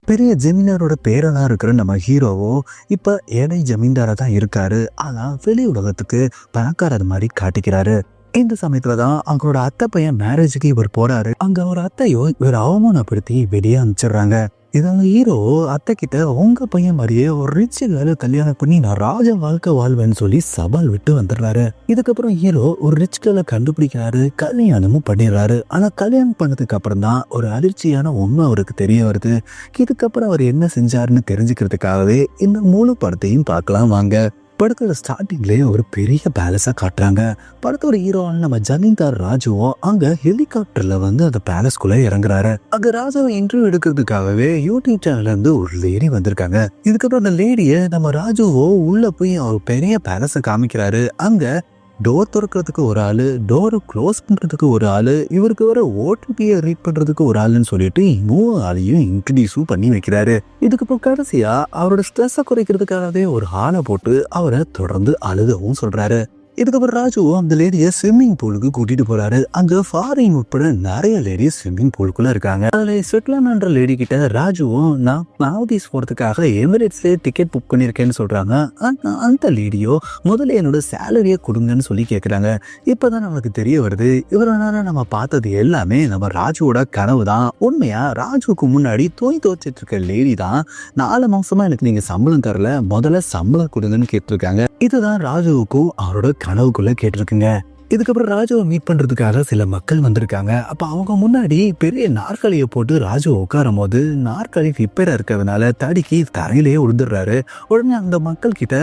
பெரிய ஜமீன்தாரோட பேரெல்லாம் இருக்கிற நம்ம ஹீரோவோ இப்ப ஏழை ஜமீன்தாரா தான் இருக்காரு. ஆனா வெளி உலகத்துக்கு பணக்காரர் மாதிரி காட்டிக்கிறாரு. இந்த சமயத்துலதான் அவங்களோட அத்தை பையன் மேரேஜுக்கு இவர் போறாரு. அங்க ஒரு அத்தையோ இவர் அவமானப்படுத்தி வெளியே அனுப்பிச்சிடுறாங்க. இதாங்க ஹீரோ அத்தை கிட்ட உங்க பையன் மாதிரியே ஒரு ரிச் கேர்ள கல்யாணம் பண்ணி நான் ராஜ வாழ்க்கை வாழ்வேன்னு சொல்லி சவால் விட்டு வந்துடுறாரு. இதுக்கப்புறம் ஹீரோ ஒரு ரிச் கேர்ள கண்டுபிடிக்கிறாரு, கல்யாணமும் பண்ணிடுறாரு. ஆனா கல்யாணம் பண்ணதுக்கு அப்புறம் தான் ஒரு அதிர்ச்சியான உண்மை அவருக்கு தெரிய வருது. இதுக்கப்புறம் அவர் என்ன செஞ்சாருன்னு தெரிஞ்சுக்கிறதுக்காகவே இந்த முழு படத்தையும் பார்க்கலாம் வாங்க. படத்தோட ஸ்டார்டிங்லேயே ஒரு பெரிய பேலஸா காட்டுறாங்க. படத்தோட ஹீரோவான நம்ம ஜமீன்தார் ராஜுவும் அங்க ஹெலிகாப்டர்ல வந்து அந்த பேலஸ்குள்ள இறங்குறாரு. அங்க ராஜாவை இன்டர்வியூ எடுக்கிறதுக்காகவே யூடியூப் சேனல்ல இருந்து ஒரு லேடி வந்திருக்காங்க. இதுக்கப்புறம் அந்த லேடிய நம்ம ராஜுவோ உள்ள போய் ஒரு பெரிய பேலஸை காமிக்கிறாரு. அங்க டோர் திறக்கிறதுக்கு ஒரு ஆளு, டோரை க்ளோஸ் பண்றதுக்கு ஒரு ஆளு, இவருக்கு வர ஓடிபியை ரீட் பண்றதுக்கு ஒரு ஆளுன்னு சொல்லிட்டு 3 ஆளையும் இன்ட்ரடியூஸும் பண்ணி வைக்கிறாரு. இதுக்கப்புறம் கடைசியா அவரோட ஸ்ட்ரெஸ்ஸை குறைக்கிறதுக்காகவே ஒரு ஆளை போட்டு அவரை தொடர்ந்து அழுகவும் சொல்றாரு. இதுக்கப்புறம் ராஜுவும் அந்த லேடியை ஸ்விம்மிங் பூலுக்கு கூட்டிட்டு போறாரு. அங்க ஃபாரின் உட்பட நிறைய லேடிஸ் ஸ்விம்மிங் பூலுக்குள்ள இருக்காங்க. அதுல ஸ்வெட்லானான்ற லேடி கிட்ட ராஜுவும் நான் மால்தீவ்ஸ் போறதுக்காக எமிரேட்ஸ்ல டிக்கெட் புக் பண்ணிருக்கேன்னு சொல்றாங்க. அந்த லேடியோ முதல்ல என்னோட சேலரியை கொடுங்கன்னு சொல்லி கேட்கறாங்க. இப்பதான் நமக்கு தெரிய வருது இவரான நம்ம பார்த்தது எல்லாமே நம்ம ராஜுவோட கனவு தான். உண்மையா ராஜுவுக்கு முன்னாடி துணி துவைச்சிட்டு இருக்க லேடி தான் 4 மாசமா எனக்கு நீங்க சம்பளம் தரல, முதல்ல சம்பளம் கொடுங்கன்னு கேட்டிருக்காங்க. இதுதான் ராஜுவுக்கும் அவரோட கனவுக்குள்ள கேட்டிருக்குங்க. இதுக்கப்புறம் ராஜுவை மீட் பண்றதுக்காக சில மக்கள் வந்திருக்காங்க. அப்ப அவங்க முன்னாடி பெரிய நாற்காலியை போட்டு ராஜு உட்காரும் போது நாற்காலி ரிப்பேரா இருக்கிறதுனால தடிக்கி தரையிலேயே விழுந்துடுறாரு. உடனே அந்த மக்கள் கிட்ட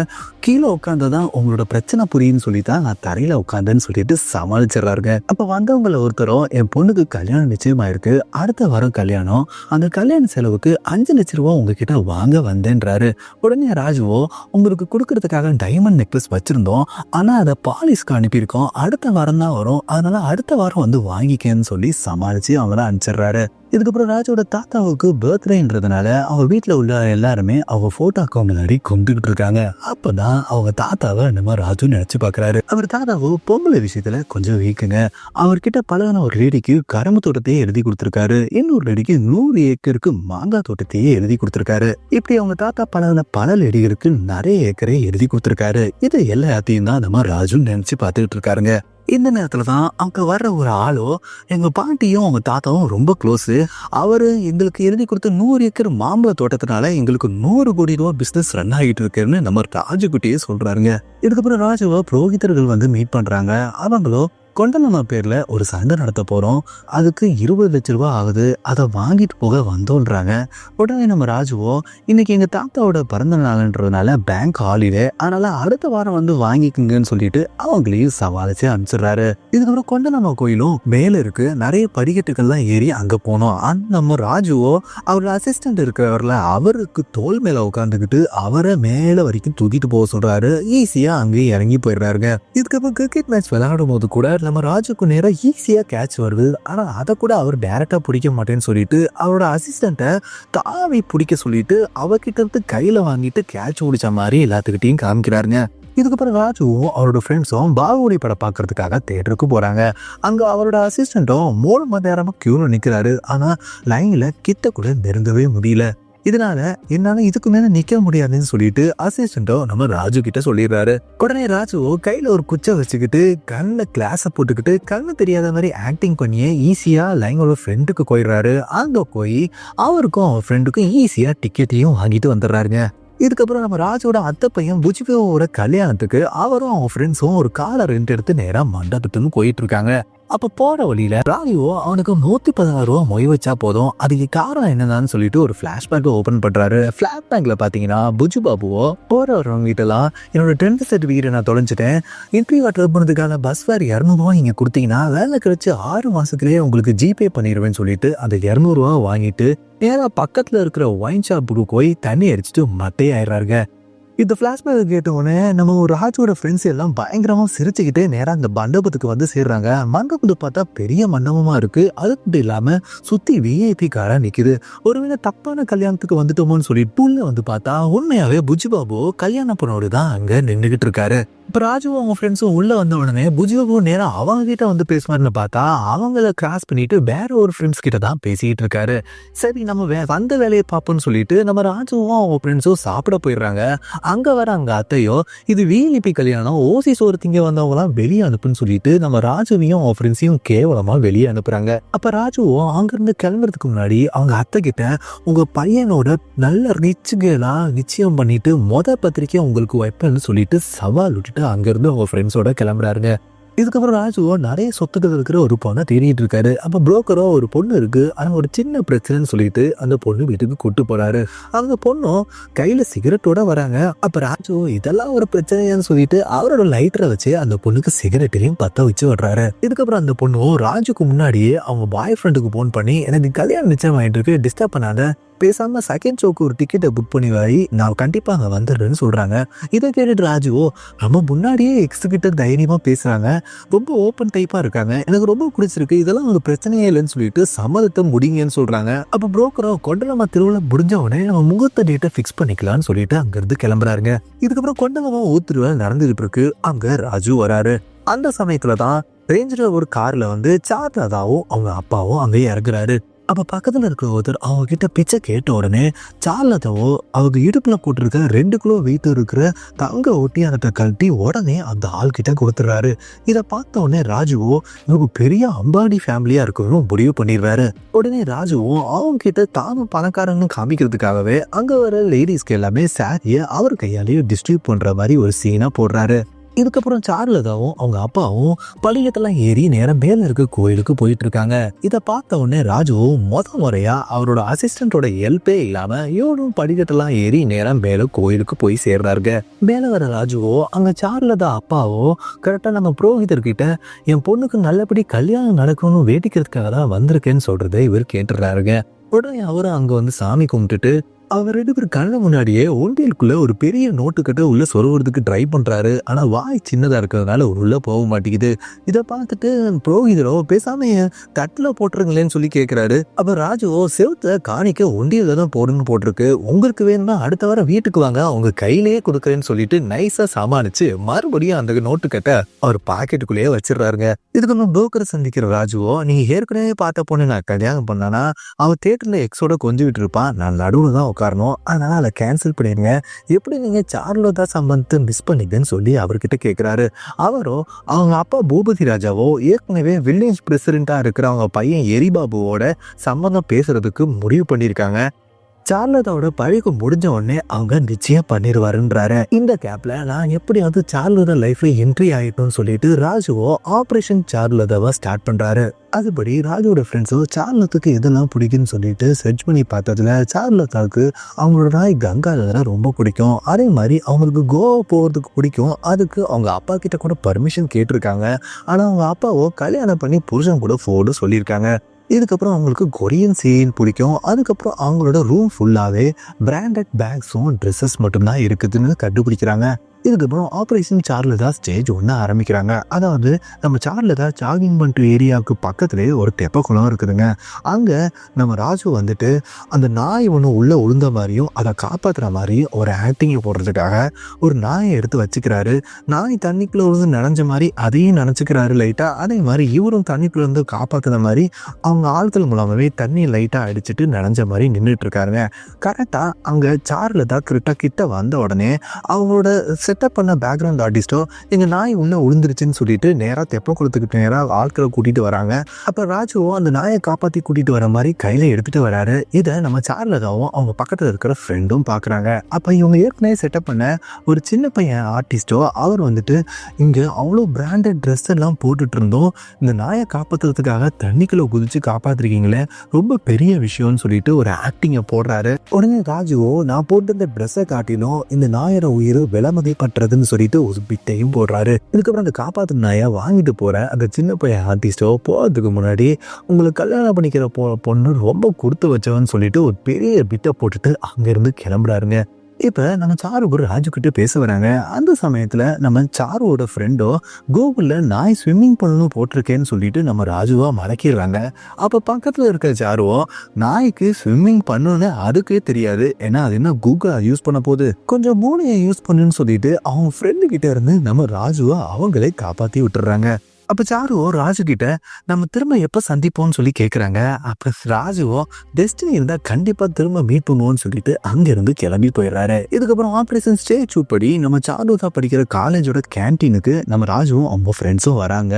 கீழே உட்காந்ததான் உங்களோட பிரச்சனை புரியுன்னு சொல்லித்தான் நான் தரையில உட்காந்தேன்னு சொல்லிட்டு சமாளிச்சிடறாருங்க. அப்ப வந்தவங்களை ஒருத்தரும் என் பொண்ணுக்கு கல்யாணம் நிச்சயமாயிருக்கு, அடுத்த வாரம் கல்யாணம், அந்த கல்யாண செலவுக்கு 5 லட்ச ரூபா உங்ககிட்ட வாங்க வந்தேன்றாரு. உடனே ராஜுவோ உங்களுக்கு கொடுக்கறதுக்காக டைமண்ட் நெக்லஸ் வச்சிருந்தோம், ஆனா அதை பாலிஸ்க்கு அனுப்பியிருக்கோம், அடுத்த வாரம் தான் வரும், அதனால அடுத்த வாரம் வந்து வாங்கிக்கன்னு சொல்லி சமாளிச்சு அவங்கள அனுப்பிச்சிடுறாரு. இதுக்கப்புறம் ராஜோட தாத்தாவுக்கு பர்த்டேன்றதுனால அவங்க வீட்டில் உள்ள எல்லாருமே அவங்க போட்டோக்கு முன்னாடி கும்பிட்டுக்கிட்டு இருக்காங்க. அப்பதான் அவங்க தாத்தாவை நம்ம ராஜு நினைச்சு பாக்குறாரு. அவர் தாத்தாவோ பொங்கல் விஷயத்துல கொஞ்சம் வீக்குங்க. அவர்கிட்ட பழகின ஒரு லேடிக்கு கரும்பு தோட்டத்தையே எழுதி கொடுத்துருக்காரு, இன்னொரு லேடிக்கு 100 ஏக்கருக்கு மாங்காய் தோட்டத்தையே எழுதி கொடுத்துருக்காரு. இப்படி அவங்க தாத்தா பழகின பல லேடிகளுக்கு நிறைய ஏக்கரை எழுதி கொடுத்துருக்காரு. இது எல்லாத்தையும் தான் நம்ம ராஜு நினைச்சு பார்த்துக்கிட்டு இருக்காருங்க. இந்த நேரத்துல தான் அங்க வர்ற ஒரு ஆளோ எங்க பாட்டியும் அவங்க தாத்தாவும் ரொம்ப க்ளோஸ், அவரு எங்களுக்கு எழுதி கொடுத்த 100 ஏக்கர் மாம்பழ தோட்டத்தினால எங்களுக்கு 100 கோடி ரூபாய் பிசினஸ் ரன் ஆகிட்டு இருக்குன்னு நம்ம ராஜுக்குட்டியே சொல்றாருங்க. இதுக்கப்புறம் ராஜுவை புரோகிதர்கள் வந்து மீட் பண்றாங்க. அவங்களோ கொண்டலம்மா பேர்ல ஒரு சண்டை நடத்த போறோம், அதுக்கு 20 லட்ச ரூபாய் ஆகுது, அதை வாங்கிட்டு போக வந்தோன்றாங்க. உடனே நம்ம ராஜுவோ இன்னைக்கு எங்க தாத்தாவோட பிறந்த நாள்ன்றதுனால பேங்க் ஹாலிடே, அதனால அடுத்த வாரம் வந்து வாங்கிக்குங்கன்னு சொல்லிட்டு அவங்களையும் சமாளிச்சு அனுப்பிச்சிடுறாரு. இதுக்கப்புறம் கொண்டலம்மா கோயிலும் மேல இருக்கு, நிறைய படிக்கட்டுகள்லாம் ஏறி அங்க போனோம். நம்ம ராஜுவோ அவரோட அசிஸ்டன்ட் இருக்கிறவர்ல அவருக்கு தோல் மேல உட்காந்துக்கிட்டு அவரை மேல வரைக்கும் தூக்கிட்டு போக சொல்றாரு. ஈஸியா அங்கேயே இறங்கி போயிடுறாருங்க. இதுக்கப்புறம் கிரிக்கெட் மேட்ச் விளையாடும் போது கூட நம்ம ராஜுக்கு நேரம் ஈஸியா கேட்ச் வருது, ஆனா அதை கூட அவர் டைரக்டா பிடிக்க மாட்டேன்னு சொல்லிட்டு அவரோட அசிஸ்டண்ட்டை தாவி பிடிக்க சொல்லிட்டு அவகிட்ட இருந்து கையில வாங்கிட்டு கேட்ச் பிடிச்ச மாதிரி எல்லாத்துக்கிட்டையும் காமிக்கிறாருங்க. இதுக்கப்புறம் ராஜுவும் அவரோட ஃப்ரெண்ட்ஸும் பாகுபலி படம் பார்க்கறதுக்காக தியேட்டருக்கு போறாங்க. அங்க அவரோட அசிஸ்டண்ட்டும் 3 மணி நேரமா கியூல நிக்கிறாரு, ஆனா லைன்ல கிட்ட கூட நெருங்கவே முடியல. இதனால என்னால இதுக்கு மேல நிக்க முடியாதுன்னு சொல்லிட்டு அசிஸ்டண்டோ நம்ம ராஜு கிட்ட சொல்லிடுறாரு. உடனே ராஜுவோ கையில ஒரு குச்சை வச்சுக்கிட்டு கண்ணில் கிளாஸை போட்டுக்கிட்டு கண்ணு தெரியாத மாதிரி ஆக்டிங் பண்ணியே ஈஸியா லைனோட ஃப்ரெண்டுக்கு போயிடுறாரு. அங்க போய் அவருக்கும் அவர் ஃப்ரெண்டுக்கும் ஈஸியா டிக்கெட்டையும் வாங்கிட்டு வந்துடுறாருங்க. இதுக்கப்புறம் நம்ம ராஜோட அத்தை பையன் புஜிபோவோட கல்யாணத்துக்கு அவரும் அவங்க ஃப்ரெண்ட்ஸும் ஒரு காரை ரெண்ட் எடுத்து நேரா மண்டபத்துன்னு போயிட்டு இருக்காங்க. அப்ப போற வழியில ராஜுவோ அவனுக்கு 116 ரூபா மொய் வச்சா போதும், அதுக்கு காரணம் என்னன்னு சொல்லிட்டு ஒரு பிளாஷ்பேக் ஓபன் பண்றாரு. பிளாஷ்பேக்ல பாத்தீங்கன்னா புஜு பாபுவோ போற வரவங்க கிட்ட எல்லாம் என்னோட 10th சர்டிபிகேட் நான் தொலைஞ்சிட்டேன், இன்டர்வியூ அட்டெண்ட் பண்ணதுக்கான பஸ் ஃபேர் 200 ரூபா நீங்க கொடுத்தீங்கன்னா வேலை கிடைச்சு 6 மாசத்துலயே உங்களுக்கு ஜிபே பண்ணிடுவேன்னு சொல்லிட்டு அந்த 200 ரூபா வாங்கிட்டு நேரா பக்கத்துல இருக்கிற ஒயின் ஷாப்புக்கு போய் தண்ணி அடிச்சுட்டு மட்டையாயிடுறாருங்க. இந்த பிளாஷ்பேக் கேட்ட உடனே நம்ம ஒரு ராஜோட ஃப்ரெண்ட்ஸ் எல்லாம் பயங்கரமா சிரிச்சுக்கிட்டே நேரா அந்த மண்டபத்துக்கு வந்து சேர்றாங்க. மண்டபத்தை பார்த்தா பெரிய மண்டபமா இருக்கு, அது மட்டும் இல்லாம சுத்தி விஐபி காரா நிக்குது. ஒருவேளை தப்பான கல்யாணத்துக்கு வந்துட்டோமோன்னு சொல்லி உள்ள வந்து பார்த்தா உண்மையாவே புஜி பாபு கல்யாண பொண்ணோடு தான் அங்க நின்றுகிட்டு இருக்காரு. இப்போ ராஜுவும் அவங்க ஃப்ரெண்ட்ஸும் உள்ள வந்த உடனே புஜியோவும் நேரம் அவங்க கிட்ட வந்து பேசுவாருன்னு பார்த்தா அவங்கள கிராஸ் பண்ணிட்டு வேற ஒரு ஃப்ரெண்ட்ஸ் கிட்ட தான் பேசிட்டு இருக்காரு. சரி நம்ம வந்த வேலையை பார்ப்போம்னு சொல்லிட்டு நம்ம ராஜுவும் அவங்க ஃப்ரெண்ட்ஸும் சாப்பிட போயிடுறாங்க. அங்க வர அங்க அத்தையோ இது விஐபி கல்யாணம் ஓசி சோறு திங்க வந்தவங்களாம் வெளியே அனுப்புன்னு சொல்லிட்டு நம்ம ராஜுவையும் அவங்க ஃப்ரெண்ட்ஸையும் கேவலமா வெளியே அனுப்புறாங்க. அப்ப ராஜுவும் அங்கிருந்து கிளம்புறதுக்கு முன்னாடி அவங்க அத்தை கிட்ட உங்க பையனோட நல்ல ரிச் கேலா நிச்சயம் பண்ணிட்டு பத்திரிக்கை உங்களுக்கு வைப்பேன்னு சொல்லிட்டு சவால் விட்டுட்டு அங்கிருந்து அவங்க ஃப்ரெண்ட்ஸோட கிளம்புறாருங்க. இதுக்கப்புறம் ராஜுவோ நிறைய சொத்துக்கள் இருக்கிற ஒரு பொண்ணை தேடிட்டு இருக்காரு. அப்ப புரோக்கரோ ஒரு பொண்ணு இருக்கு, ஆனா ஒரு சின்ன பிரச்சனைன்னு சொல்லிட்டு அந்த பொண்ணு வீட்டுக்கு கூட்டு போறாரு. அந்த பொண்ணும் கையில சிகரெட்டோட வராங்க. அப்ப ராஜு இதெல்லாம் ஒரு பிரச்சனையான்னு சொல்லிட்டு அவரோட லைட்டரை வச்சு அந்த பொண்ணுக்கு சிகரெட்டையும் பத்த வச்சு விடுறாரு. இதுக்கப்புறம் அந்த பொண்ணு ராஜுக்கு முன்னாடியே அவங்க பாய் ஃப்ரெண்டுக்கு போன் பண்ணி எனக்கு கல்யாணம் நிச்சயம் ஆயிட்டு இருக்கு, டிஸ்டர்ப் பண்ணாத, பேசாம செகண்ட் ஷோக்கு ஒரு டிக்கெட்டை புக் பண்ணி வாரி நான் கண்டிப்பா அங்க வந்துடுறேன்னு சொல்றாங்க. இதை கேட்டுட்டு ராஜுவோ நம்ம முன்னாடியே எக்ஸ் கிட்ட தைரியமா பேசுறாங்க, ரொம்ப ஓப்பன் டைப்பா இருக்காங்க, எனக்கு ரொம்ப பிடிச்சிருக்கு, இதெல்லாம் ஒரு பிரச்சனையே இல்லைன்னு சொல்லிட்டு சம்மதத்தை முடிங்கன்னு சொல்றாங்க. அப்ப புரோக்கரோ கொண்டலமா திருவிழா முடிஞ்ச உடனே நம்ம முகூர்த்த டேட்டை ஃபிக்ஸ் பண்ணிக்கலாம்னு சொல்லிட்டு அங்கிருந்து கிளம்புறாருங்க. இதுக்கப்புறம் கொண்டலமா ஊத்துருவா நடந்துட்டு இருக்கு. அங்க ராஜு வராரு. அந்த சமயத்துலதான் ரேஞ்சர் ஒரு கார்ல வந்து சார்லதாவும் அவங்க அப்பாவும் அங்கே இறங்குறாரு. அப்ப பக்கத்துல இருக்கிற ஒருத்தர் அவங்க கிட்ட பிச்சை கேட்ட உடனே சார்லதாவோ அவங்க இடுப்புல போட்டிருக்க 2 கிலோ வெயிட் இருக்கிற தங்க ஒட்டியானத்தை கழட்டி உடனே அந்த ஆள் கிட்ட கொடுத்துறாரு. இதை பார்த்த உடனே ராஜுவோ இவங்க பெரிய அம்பானி ஃபேமிலியா இருக்கணும் முடிவு பண்ணிடுவாரு. உடனே ராஜுவும் அவங்க கிட்ட தானும் பணக்காரன்னு காமிக்கிறதுக்காகவே அங்க வர லேடிஸ்க்கு எல்லாமே சாரியை அவர் கையாலேயே டிஸ்ட்ரிபியூட் பண்ற மாதிரி ஒரு சீனா போடுறாரு. இதுக்கப்புறம் சார்லதாவும் அவங்க அப்பாவும் படிக்கட்டெல்லாம் ஏறி நேரம் மேல இருக்க கோயிலுக்கு போயிட்டு இருக்காங்க. இதை பார்த்த உடனே ராஜுவும் முறையா அவரோட அசிஸ்டன்டோட ஹெல்ப்பே இல்லாம இவனும் படிக்கட்டெல்லாம் ஏறி நேரம் மேல கோயிலுக்கு போய் சேர்றாருங்க. மேல வர ராஜுவோ அங்க சார்லதா அப்பாவோ கரெக்டா நம்ம புரோகிதர்கிட்ட என் பொண்ணுக்கு நல்லபடி கல்யாணம் நடக்கணும்னு வேண்டிக்கிறதுக்காக தான் வந்திருக்கேன்னு சொல்றதை இவர் கேட்டுறாருங்க. உடனே அவரும் அங்க வந்து சாமி கும்பிட்டுட்டு அவர் 2 பேர் கண்ண முன்னாடியே ஒண்டியலுக்குள்ள ஒரு பெரிய நோட்டுக்கட்டை உள்ள சொருவதுக்கு ட்ரை பண்றாரு. ஆனா வாய் சின்னதா இருக்கிறதுனால உள்ள போக மாட்டேங்குது. இதை பார்த்துட்டு புரோகிதரோ பேசாம தட்டுல போட்டுருங்களேன்னு சொல்லி கேட்கிறாரு. அப்ப ராஜுவோ செவுத்த காணிக்க ஒண்டியில தான் போடுன்னு போட்டிருக்கு, உங்களுக்கு வேணும்னா அடுத்த வாரம் வீட்டுக்கு வாங்க அவங்க கையிலேயே கொடுக்குறேன்னு சொல்லிட்டு நைஸா சமாளிச்சு மறுபடியும் அந்த நோட்டுக்கட்டை அவர் பாக்கெட்டுக்குள்ளேயே வச்சிடறாருங்க. இதுக்கு நம்ம புரோக்கரை சந்திக்கிற ராஜுவோ நீங்க ஏற்கனவே பார்த்த பொண்ணு நான் கல்யாணம் பண்ணானா அவன் தேட்டர்ல எக்ஸோட கொஞ்சிட்டு இருப்பான், நான் நடுவுல தான் உட்காரணும், அதனால அதை கேன்சல் பண்ணிடுங்க, எப்படி நீங்க சார்லோதா சம்பந்தத்தை மிஸ் பண்ணிக்கன்னு சொல்லி அவர்கிட்ட கேட்கிறாரு. அவரோ அவங்க அப்பா பூபதி ராஜாவோ ஏற்கனவே வில்லேஜ் பிரசிடென்டா இருக்கிற அவங்க பையன் எரிபாபுவோட சம்பந்தம் பேசுறதுக்கு முடிவு பண்ணியிருக்காங்க. சார்லதாவோட பழகு முடிஞ்ச உடனே அவங்க நிச்சயம் பண்ணிடுவாருன்றாரு. இந்த கேப்ல நான் எப்படியாவது சார்லதா லைஃப்ல என்ட்ரி ஆயிட்டோம்னு சொல்லிட்டு ராஜுவோ ஆபரேஷன் சார்லதாவை ஸ்டார்ட் பண்றாரு. அதுபடி ராஜுவோட ஃப்ரெண்ட்ஸோ சார்லத்துக்கு எதெல்லாம் பிடிக்குன்னு சொல்லிட்டு சர்ச் பண்ணி பார்த்ததுல சார்லதாவுக்கு அவங்களோட நாய் கங்காதரை ரொம்ப பிடிக்கும், அதே மாதிரி அவங்களுக்கு கோவா போகிறதுக்கு பிடிக்கும். அதுக்கு அவங்க அப்பா கிட்ட கூட பர்மிஷன் கேட்டிருக்காங்க. ஆனா அவங்க அப்பாவோ கல்யாணம் பண்ணி புருஷன் கூட போட சொல்லியிருக்காங்க. இதுக்கப்புறம் அவங்களுக்கு கொரியன் சீன் பிடிக்கும். அதுக்கப்புறம் அவங்களோட ரூம் ஃபுல்லாகவே பிராண்டட் பேக்ஸும் ட்ரெஸ்ஸஸ் மட்டும்தான் இருக்குதுன்னு கண்டுபிடிக்கிறாங்க. இதுக்கப்புறம் ஆப்ரேஷன் சார்லதா ஸ்டேஜ் ஒன்று ஆரம்பிக்கிறாங்க. அதாவது நம்ம சார்லதா ஜாகிங் பண்ணுற ஏரியாவுக்கு பக்கத்துலேயே ஒரு தெப்ப குளம் இருக்குதுங்க. அங்கே நம்ம ராஜு வந்துட்டு அந்த நாய் ஒன்று உள்ளே உளுந்த மாதிரியும் அதை காப்பாற்றுற மாதிரியும் ஒரு ஆக்டிங்கை போடுறதுக்காக ஒரு நாயை எடுத்து வச்சுக்கிறாரு. நாய் தண்ணிக்குள்ளே உழுந்து நனைஞ்ச மாதிரி அதையும் நினச்சிக்கிறாரு லைட்டாக. அதே மாதிரி இவரும் தண்ணிக்குள்ளே இருந்து காப்பாற்றுற மாதிரி அவங்க ஆட்கள் மூலமாகவே தண்ணி லைட்டாக அடிச்சுட்டு நனைஞ்ச மாதிரி நின்றுட்டு இருக்காருங்க. கரெக்டாக அங்கே சார்லதா கிட்ட வந்த உடனே அவங்களோட செட்டப் பண்ண பேக்ரவுண்ட் ஆர்டிஸ்டோ எங்கள் நாய் இன்னும் உளுந்துருச்சுன்னு சொல்லிட்டு நேராக தெப்ப குளத்துக்கிட்ட நேராக ஆட்களை கூட்டிகிட்டு வராங்க. அப்போ ராஜுவோ அந்த நாயை காப்பாற்றி கூட்டிகிட்டு வர மாதிரி கையில் எடுத்துகிட்டு வராரு. இதை நம்ம சார்லதாவும் அவங்க பக்கத்தில் இருக்கிற ஃப்ரெண்டும் பார்க்குறாங்க. அப்போ இவங்க ஏற்கனவே செட்டப் பண்ண ஒரு சின்ன பையன் ஆர்டிஸ்டோ அவர் வந்துட்டு இங்கே அவ்வளோ பிராண்டட் ட்ரெஸ் எல்லாம் போட்டுட்டு இருந்தோம், இந்த நாயை காப்பாற்றுறதுக்காக தண்ணிக்குள்ளே குதிச்சு காப்பாற்றிருக்கீங்களே ரொம்ப பெரிய விஷயம்னு சொல்லிட்டு ஒரு ஆக்டிங்கை போடுறாரு. உடனே ராஜுவோ நான் போட்டு இந்த ட்ரெஸ்ஸை காட்டிலும் இந்த நாயோட உயிர் விலை பண்றதுன்னு சொல்லிட்டு ஒரு பிட்டையும் போடுறாரு. இதுக்கப்புறம் அந்த காப்பாத்து நாயை வாங்கிட்டு போற அந்த சின்ன பையன் ஆர்டிஸ்டோ போறதுக்கு முன்னாடி உங்களுக்கு கல்யாணம் பண்ணிக்கிற பொண்ணு ரொம்ப கொடுத்து வச்சவன்னு சொல்லிட்டு ஒரு பெரிய பிட்டை போட்டுட்டு அங்க இருந்து கிளம்புறாருங்க. இப்ப நம்ம சாரு கூட ராஜு கிட்ட பேச வராங்க. அந்த சமயத்துல நம்ம சாருவோட ஃப்ரெண்டோ கூகுள்ல நாய் ஸ்விம்மிங் பண்ணணும் போட்டிருக்கேன்னு சொல்லிட்டு நம்ம ராஜுவா மடக்கிடுறாங்க. அப்ப பக்கத்துல இருக்க சாருவோ நாய்க்கு ஸ்விம்மிங் பண்ணணும்னு அதுக்கே தெரியாது, ஏன்னா அது என்ன கூகுள் யூஸ் பண்ண போகுது, கொஞ்சம் மூளையை யூஸ் பண்ணுன்னு சொல்லிட்டு அவங்க ஃப்ரெண்டு கிட்ட இருந்து நம்ம ராஜுவா அவங்களே காப்பாத்தி விட்டுறாங்க. அப்ப சாருவோ ராஜு கிட்ட நம்ம திரும்ப எப்ப சந்திப்போம்னு சொல்லி கேக்குறாங்க. அப்ப ராஜுவோ டெஸ்டினி இருந்தா கண்டிப்பா திரும்ப மீட் பண்ணுவோம்னு சொல்லிட்டு அங்க இருந்து கிளம்பி போயிடுறாரு. இதுக்கப்புறம் ஆபரேஷன் ஸ்டேஜ் படி நம்ம சாருதா படிக்கிற காலேஜோட கேன்டீனுக்கு நம்ம ராஜுவும் அவங்க ஃப்ரெண்ட்ஸும் வராங்க.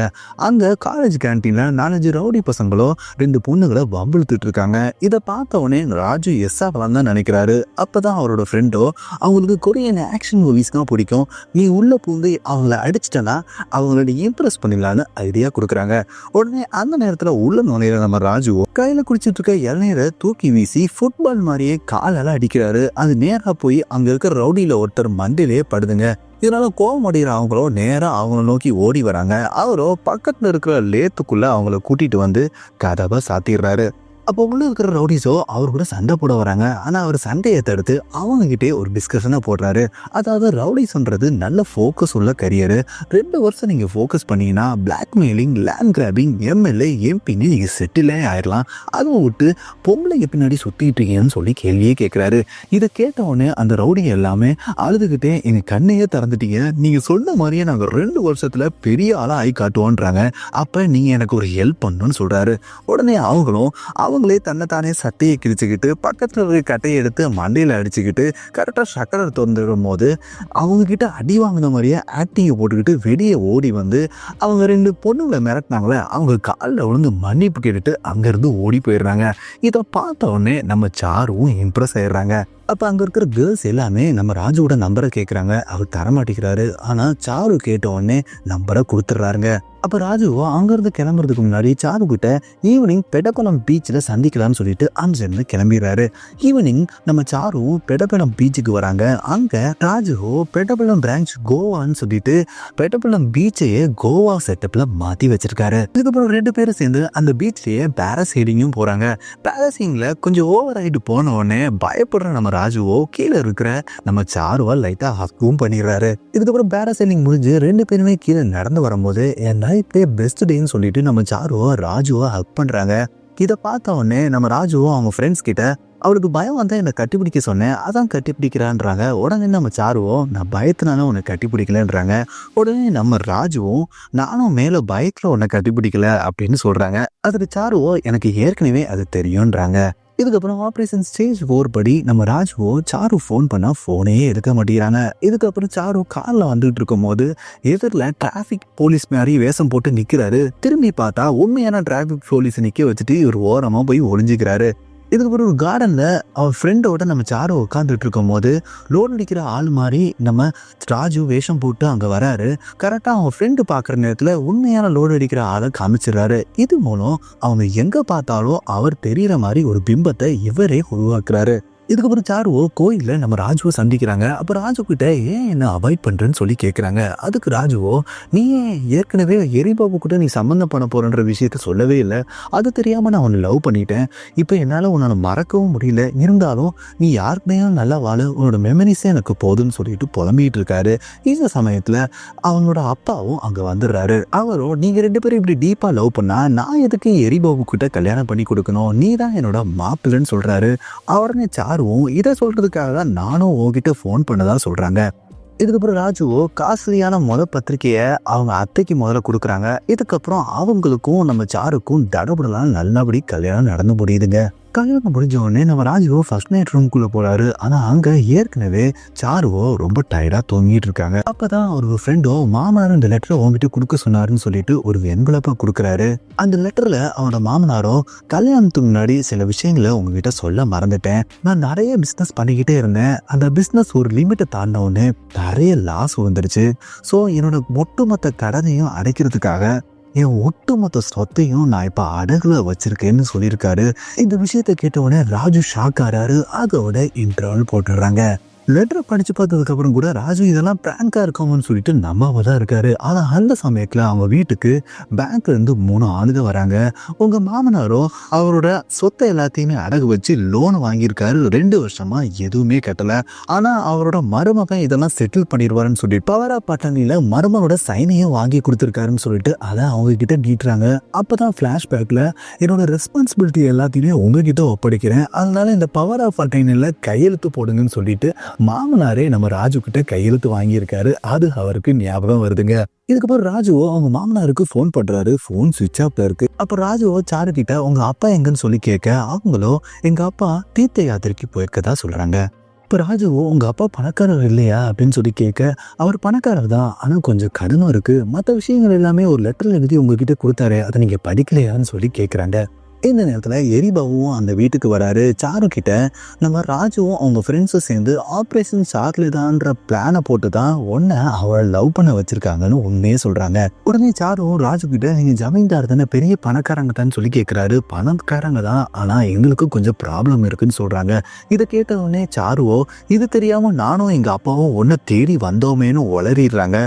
அங்க காலேஜ் கேன்டீன்ல 4 ரவுடி பசங்களோ 2 பொண்ணுகளை வம்பிழுத்துட்டு இருக்காங்க. இதை பார்த்த உடனே ராஜு எஸ்ஸா தான் நினைக்கிறாரு. அப்பதான் அவரோட ஃப்ரெண்டோ அவங்களுக்கு கொரியன் ஆக்ஷன் மூவிஸ் தான் பிடிக்கும், நீ உள்ள பூந்து அவங்கள அடிச்சிட்டனா அவங்களோட இம்ப்ரெஸ் பண்ணிடலாம் ஐடியா கொடுக்குறாங்க. உடனே அந்த நேரத்துல உள்ள நுழையிற நம்ம ராஜுவோ கையில குடிச்சிட்டு இருக்க இளநீரை தூக்கி வீசி ஃபுட்பால் மாதிரியே காலால அடிக்கிறாரு. அது நேரா போய் அங்க இருக்கிற ரவுடியில ஒருத்தர் மண்டையிலேயே படுதுங்க. இதனால கோபம் அடைகிற அவங்களோ நேரா அவங்கள நோக்கி ஓடி வராங்க. அவரோ பக்கத்துல இருக்கிற லேத்துக்குள்ள அவங்கள கூட்டிட்டு வந்து கதவை சாத்திடுறாரு. அப்போ உள்ள இருக்கிற ரவுடிஸோ அவர் கூட சண்டை போட வராங்க. ஆனா அவர் சண்டையை தடுத்து அவங்க கிட்டே ஒரு டிஸ்கஷனை போடுறாரு. அதாவது ரவுடிஸ்ன்றது நல்ல ஃபோக்கஸ் உள்ள கரியர், 2 வருஷம் நீங்க ஃபோக்கஸ் பண்ணீங்கன்னா பிளாக்மெயிலிங், லேண்ட் கிராபிங், எம்எல்ஏ, எம்பின்னு நீங்க செட்டிலே ஆயிடலாம், அதுவும் விட்டு பொம்பளைங்க பின்னாடி சுத்திட்டீங்கன்னு சொல்லி கேள்வியே கேட்கிறாரு. இதை கேட்ட உடனே அந்த ரவுடி எல்லாமே அழுதுகிட்டே எங்க கண்ணையே திறந்துட்டீங்க, நீங்க சொன்ன மாதிரியே நாங்க 2 வருஷத்துல பெரிய ஆளா ஆகி காட்டுவோன்றாங்க, அப்ப நீங்க எனக்கு ஒரு ஹெல்ப் பண்ணணும்னு சொல்றாரு. உடனே அவங்களும் அவங்களே தன்னைத்தானே சட்டையை கிழிச்சுக்கிட்டு பக்கத்தில் இருக்க கட்டையை எடுத்து மண்டையில் அடிச்சுக்கிட்டு கரெக்டாக சக்கரை திறந்துடும் போது அவங்க கிட்ட அடி வாங்கின மாதிரியே ஆக்டிங்கை போட்டுக்கிட்டு வெளியே ஓடி வந்து அவங்க 2 பொண்ணுங்களை மிரட்டினாங்களே அவங்க காலில் விழுந்து மன்னிப்பு கேட்டுட்டு அங்கேருந்து ஓடி போயிடுறாங்க. இதை பார்த்த உடனே நம்ம சாருவும் இம்ப்ரெஸ் ஆயிடுறாங்க. அப்போ அங்கே இருக்கிற கேர்ள்ஸ் எல்லாமே நம்ம ராஜுவோட நம்பரை கேட்குறாங்க. அவர் தரமாட்டேங்கிறாரு. ஆனால் சாரு கேட்ட உடனே நம்பரை கொடுத்துட்றாருங்க. அப்போ ராஜுவோ அங்கேருந்து கிளம்புறதுக்கு முன்னாடி சாரு கிட்ட ஈவினிங் பெடகுளம் பீச்சில் சந்திக்கலாம்னு சொல்லிட்டு அங்கேருந்து கிளம்பிடுறாரு. ஈவினிங் நம்ம சாருவும் பெடகுளம் பீச்சுக்கு வராங்க. அங்கே ராஜுவோ பெடகுளம் பிரான்ச் கோவான்னு சொல்லிட்டு பெடகுளம் பீச்சையே கோவா செட்டப்பில் மாற்றி வச்சிருக்காரு. இதுக்கப்புறம் 2 பேரும் சேர்ந்து அந்த பீச்லேயே பேராசைடிங்கும் போகிறாங்க. பேராசைடிங்கில் கொஞ்சம் ஓவர் ஆகிட்டு போன உடனே பயப்படுற நம்ம ராஜுவோ கீழே இருக்கிற நம்ம சாருவா லைட்டாக ஹக்கும் பண்ணிடுறாரு. இதுக்கப்புறம் பேராசைடிங் முடிஞ்சு 2 பேருமே கீழே நடந்து வரும்போது என் லைஃப்லே பெஸ்ட் டேன்னு சொல்லிட்டு நம்ம சாருவோ ராஜுவா ஹக் பண்ணுறாங்க. இதை பார்த்த உடனே நம்ம ராஜுவோ அவங்க ஃப்ரெண்ட்ஸ் கிட்ட அவளுக்கு பயம் வந்தால் என்னை கட்டிப்பிடிக்க சொன்னேன், அதான் கட்டிப்பிடிக்கிறான்றாங்க. உடனே நம்ம சாருவோம் நான் பயத்தினால உன்னை கட்டிப்பிடிக்கலன்றாங்க. உடனே நம்ம ராஜுவும் நானும் மேலே பயத்தில் உன்னை கட்டிப்பிடிக்கல அப்படின்னு சொல்கிறாங்க. அதுக்கு சாருவோ எனக்கு ஏற்கனவே அது தெரியுன்றாங்க. இதுக்கப்புறம் ஆப்ரேஷன் ஸ்டேஜ் 4 படி நம்ம ராஜுவோ சாரு ஃபோன் பண்ணால் ஃபோனே எடுக்க மாட்டேங்கிறாங்க. இதுக்கப்புறம் சாரு காரில் வந்துட்டு இருக்கும் போது எதிரில் டிராஃபிக் போலீஸ் மாதிரி வேஷம் போட்டு நிற்கிறாரு. திரும்பி பார்த்தா உண்மையான டிராஃபிக் போலீஸை நிற்க வச்சுட்டு இவர் ஓரமாக போய் ஒளிஞ்சிக்கிறாரு. இதுக்கப்புறம் ஒரு கார்டனில் அவர் ஃப்ரெண்டோட நம்ம சாரு உட்காந்துட்டு இருக்கும் போது லோன் அடிக்கிற ஆள் மாதிரி நம்ம ராஜு வேஷம் போட்டு அங்கே வராரு. கரெக்டாக அவங்க ஃப்ரெண்டு பார்க்குற நேரத்தில் உண்மையான லோடு அடிக்கிற ஆளை காமிச்சிடுறாரு. இது மூலம் அவங்க எங்கே பார்த்தாலும் அவர் தெரிகிற மாதிரி ஒரு பிம்பத்தை இவரே உருவாக்குறாரு. இதுக்கப்புறம் சாருவோ கோயிலில் நம்ம ராஜுவை சந்திக்கிறாங்க. அப்போ ராஜு கிட்ட ஏன் என்ன அவாய்ட் பண்ணுறேன்னு சொல்லி கேட்குறாங்க. அதுக்கு ராஜுவோ நீ ஏற்கனவே எரிபாபு கூட நீ சம்மந்தம் பண்ண போகிறன்ற விஷயத்த சொல்லவே இல்லை, அது தெரியாமல் நான் உன்னை லவ் பண்ணிட்டேன், இப்போ என்னால் உன்னை மறக்கவும் முடியல, இருந்தாலும் நீ யாருக்குமே நல்லா வாழ, உன்னோட மெமரிஸே எனக்கு போதுன்னு சொல்லிட்டு புலம்பிகிட்டு இருக்காரு. இந்த சமயத்தில் அவனோட அப்பாவும் அங்கே வந்துடுறாரு. அவரோ நீங்கள் 2 பேரும் இப்படி டீப்பாக லவ் பண்ணா நான் எதுக்கு எரிபாபு கிட்ட கல்யாணம் பண்ணி கொடுக்கணும், நீ தான் என்னோட மாப்பிள்ளைன்னு சொல்கிறாரு. உடனே இதை சொல்றதுக்காக தான் நானும் உங்ககிட்ட ஃபோன் பண்ணதா சொல்றாங்க. இதுக்கப்புறம் ராஜுவோ காஸ்ட்லியான பத்திரிக்கையை அவங்க அத்தைக்கு முதல்ல கொடுக்குறாங்க. இதுக்கப்புறம் அவங்களுக்கும் நம்ம சாருக்கும் தடபுடலாம் நல்லபடி கல்யாணம் நடந்து முடியுதுங்க. கல்யாணம் முடிஞ்ச உடனே நம்ம ராஜுவோ ஃபர்ஸ்ட் நைட் ரூம்குள்ளே போறாரு. ஆனால் அங்கே ஏற்கனவே சாருவோ ரொம்ப டயர்டாக தூங்கிட்டு இருக்காங்க. அப்பதான் ஒரு ஃப்ரெண்டோ மாமனார் இந்த லெட்டரை உங்ககிட்ட கொடுக்க சொன்னாருன்னு சொல்லிட்டு ஒரு வெண்குழப்ப கொடுக்குறாரு. அந்த லெட்டரில் அவனோட மாமனாரோ கல்யாணத்துக்கு முன்னாடி சில விஷயங்களை உங்ககிட்ட சொல்ல மறந்துட்டேன், நான் நிறைய பிஸ்னஸ் பண்ணிக்கிட்டே இருந்தேன், அந்த பிஸ்னஸ் ஒரு லிமிட்டை தாண்டின உடனே நிறைய லாஸ் வந்துருச்சு, ஸோ என்னோட ஒட்டுமொத்த கடனையும் அடைக்கிறதுக்காக என் ஒட்டுமொத்த சொத்தையும் நான் இப்போ அடகுல வச்சிருக்கேன்னு சொல்லியிருக்காரு. இந்த விஷயத்த கேட்ட உடனே ராஜு ஷாக் ஆறாரு. அதோட இன்டர்வல் போட்டுடுறாங்க. லெட்டரை படிச்சு பார்த்ததுக்கு அப்புறம் கூட ராஜு இதெல்லாம் பிராங்கா இருக்கும்னு சொல்லிட்டு நம்பாம தான் இருக்காரு. ஆனா அந்த சமயத்துல அவங்க வீட்டுக்கு பேங்க்ல இருந்து 3 ஆளுங்க வராங்க. உங்க மாமனாரோ அவரோட சொத்தை எல்லாத்தையுமே அடகு வச்சு லோன் வாங்கியிருக்காரு. 2 வருஷமா எதுவுமே கட்டல. ஆனா அவரோட மருமகன் இதெல்லாம் செட்டில் பண்ணிடுவாருன்னு சொல்லிட்டு பவர் ஆஃப் அட்டர்னில மருமகனோட சைனையும் வாங்கி கொடுத்துருக்காருன்னு சொல்லிட்டு அதை அவங்க கிட்ட நீட்டுறாங்க. அப்பதான் பிளாஷ்பேக்ல என்னோட ரெஸ்பான்சிபிலிட்டி எல்லாத்தையுமே உங்ககிட்ட ஒப்படைக்கிறேன், அதனால இந்த பவர் ஆஃப் அட்டர்னில கையெழுத்து போடுங்கன்னு சொல்லிட்டு மாமனாரே நம்ம ராஜு கிட்ட கையெழுத்து வாங்கியிருக்காரு. அது அவருக்கு ஞாபகம் வருதுங்க. இதுக்கப்புறம் ராஜுவோ அவங்க மாமனாருக்கு ஃபோன் பண்றாரு. ஃபோன் சுவிட்ச் ஆஃப்ல இருக்கு. அப்ப ராஜுவோ சாரு கிட்ட உங்க அப்பா எங்கன்னு சொல்லி கேட்க அவங்களோ எங்க அப்பா தீர்த்த யாத்திரைக்கு போயிருக்கதா சொல்றாங்க. இப்போ ராஜுவோ உங்க அப்பா பணக்காரர் இல்லையா அப்படின்னு சொல்லி கேட்க அவர் பணக்காரர் தான், ஆனால் கொஞ்சம் கடினம் இருக்கு, மற்ற விஷயங்கள் எல்லாமே ஒரு லெட்டர் எழுதி உங்ககிட்ட கொடுத்தாரு, அதை நீங்க படிக்கலையான்னு சொல்லி கேட்குறாங்க. இந்த நேரத்தில் எரிபாவும் அந்த வீட்டுக்கு வராரு. சாரு கிட்ட நம்ம ராஜுவும் அவங்க ஃப்ரெண்ட்ஸும் சேர்ந்து ஆப்ரேஷன் சாக்லேதான்ற பிளானை போட்டு தான் உன்னை அவளை லவ் பண்ண வச்சிருக்காங்கன்னு உண்மையே சொல்றாங்க. உடனே சாருவும் ராஜு கிட்ட நீங்க ஜமீன்தார் தானே, பெரிய பணக்காரங்க தான் சொல்லி கேட்கிறாரு. பணக்காரங்க தான், ஆனா எங்களுக்கு கொஞ்சம் ப்ராப்ளம் இருக்குன்னு சொல்றாங்க. இதை கேட்ட உடனே சாருவோ இது தெரியாம நானும் எங்க அப்பாவும் ஒன்றை தேடி வந்தோமேனு உளறிடுறாங்க.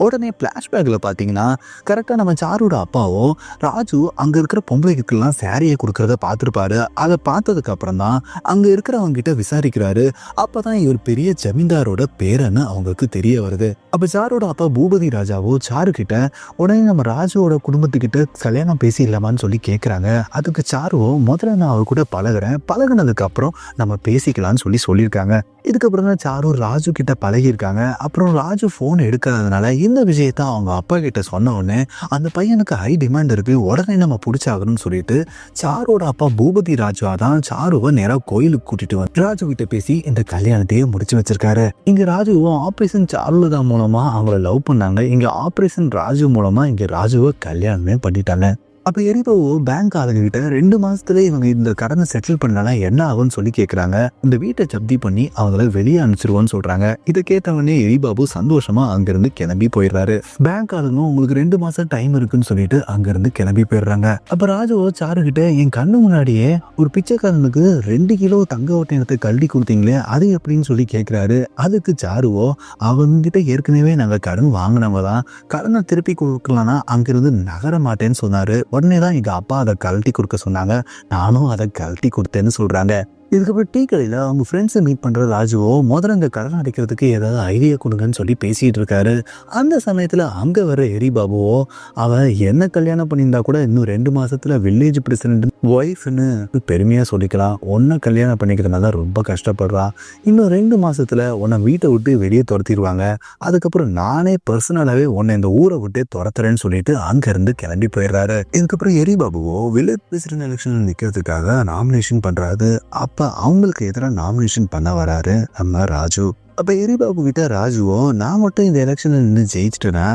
உடனே பிளாஷ்பேக்ல பாத்தீங்கன்னா கரெக்டா நம்ம சாருவோட அப்பாவோ ராஜு அங்க இருக்கிற பொம்பளைக்கெல்லாம் சாரியை கொடுக்கறத பார்த்துருப்பாரு. அதை பார்த்ததுக்கு அப்புறம் தான் அங்க இருக்கிறவங்க கிட்ட விசாரிக்கிறாரு. அப்பதான் இவர் பெரிய ஜமீன்தாரோட பேரன்னு அவங்களுக்கு தெரிய வருது. அப்ப சாரோட அப்பா பூபதி ராஜாவோ சாரு கிட்ட உடனே நம்ம ராஜுவோட குடும்பத்துக்கிட்ட கல்யாணம் பேசி இல்லாமான்னு சொல்லி கேட்கறாங்க. அதுக்கு சாருவோ முதல்ல நான் அவர் கூட பழகினதுக்கு அப்புறம் நம்ம பேசிக்கலாம்னு சொல்லியிருக்காங்க. இதுக்கப்புறம் தான் சாரு ராஜு கிட்ட பழகியிருக்காங்க. அப்புறம் ராஜு ஃபோன் எடுக்காததுனால இந்த விஷயத்த அவங்க அப்பா கிட்ட சொன்ன உடனே அந்த பையனுக்கு ஹை டிமாண்ட் இருக்கு, உடனே நம்ம பிடிச்சாகணும்னு சொல்லிட்டு சாரோட அப்பா பூபதி ராஜா தான் சாருவை நேரா கோயிலுக்கு கூட்டிட்டு வந்து ராஜு கிட்ட பேசி இந்த கல்யாணத்தையே முடிச்சு வச்சிருக்காரு. இங்க ராஜுவும் ஆபரேஷன் சாருலதா மூலமா அவங்கள லவ் பண்ணாங்க. இங்க ஆபரேஷன் ராஜு மூலமா இங்க ராஜுவை கல்யாணமே பண்ணிட்டாங்க. அப்போ எரிபாவோ பேங்க் ஆளுங்கிட்ட 2 மாசத்துல இவங்க இந்த கடனை செட்டில் பண்ணலாம் என்ன ஆகும்னு சொல்லி கேட்குறாங்க. இந்த வீட்டை ஜப்தி பண்ணி அவங்கள வெளியே அனுப்பிச்சிருவோன்னு சொல்றாங்க. இதை கேட்டவொடனே எரிபாபு சந்தோஷமா அங்கிருந்து கிளம்பி போயிடுறாரு. பேங்க் ஆளுங்க உங்களுக்கு 2 மாசம் டைம் இருக்குன்னு சொல்லிட்டு அங்கிருந்து கிளம்பி போயிடுறாங்க. அப்ப ராஜுவோ சாரு கிட்ட என் கண்ணு முன்னாடியே ஒரு பிச்சைக்காரனுக்கு 2 கிலோ தங்க ஒட்டயத்தை கழட்டி கொடுத்தீங்களே அது எப்படின்னு சொல்லி கேட்கிறாரு. அதுக்கு சாருவோ அவங்ககிட்ட ஏற்கனவே நாங்க கடன் வாங்கினவங்க தான், கடனை திருப்பி கொடுக்கலாம்னா அங்கிருந்து நகர மாட்டேன்னு சொன்னாரு. உடனே தான் எங்கள் அப்பா அதை கழட்டி கொடுக்க சொன்னாங்க, நானும் அதை கழட்டி கொடுத்தேன்னு சொல்கிறாங்க. இதுக்கப்புறம் டீ கடையில் அவங்க ஃப்ரெண்ட்ஸை மீட் பண்ணுற ராஜுவோ முதல்ல இந்த கடன் அடைக்கிறதுக்கு ஏதாவது ஐடியா கொடுங்கன்னு சொல்லி பேசிகிட்டு இருக்காரு. அந்த சமயத்தில் அங்கே வர எரிபாபுவோ அவன் என்ன கல்யாணம் பண்ணியிருந்தா கூட இன்னும் 2 மாதத்தில் வில்லேஜ் பிரசிடென்ட் ஒய்ஃப்னு பெருமையாக சொல்லிக்கலாம், உன்னை கல்யாணம் பண்ணிக்கிறதுனால ரொம்ப கஷ்டப்படுறான், இன்னும் 2 மாதத்தில் உன்னை வீட்டை விட்டு வெளியே துரத்திடுவாங்க, அதுக்கப்புறம் நானே பர்சனலாகவே உன்னை இந்த ஊரை விட்டு துரத்துறேன்னு சொல்லிட்டு அங்கேருந்து கிளம்பி போயிடுறாரு. இதுக்கப்புறம் எரிபாபுவோ வில்லேஜ் பிரசிடென்ட் எலெக்ஷன் நிற்கிறதுக்காக நாமினேஷன் பண்ணுறாரு. அப்போ அவங்களுக்கு எதிராக நாமினேஷன் பண்ண வராரு நம்ம ராஜு. அப்போ எரிபாபு கிட்ட ராஜுவோ நான் மட்டும் இந்த எலெக்ஷனில் நின்று ஜெயிச்சிட்டேன்னா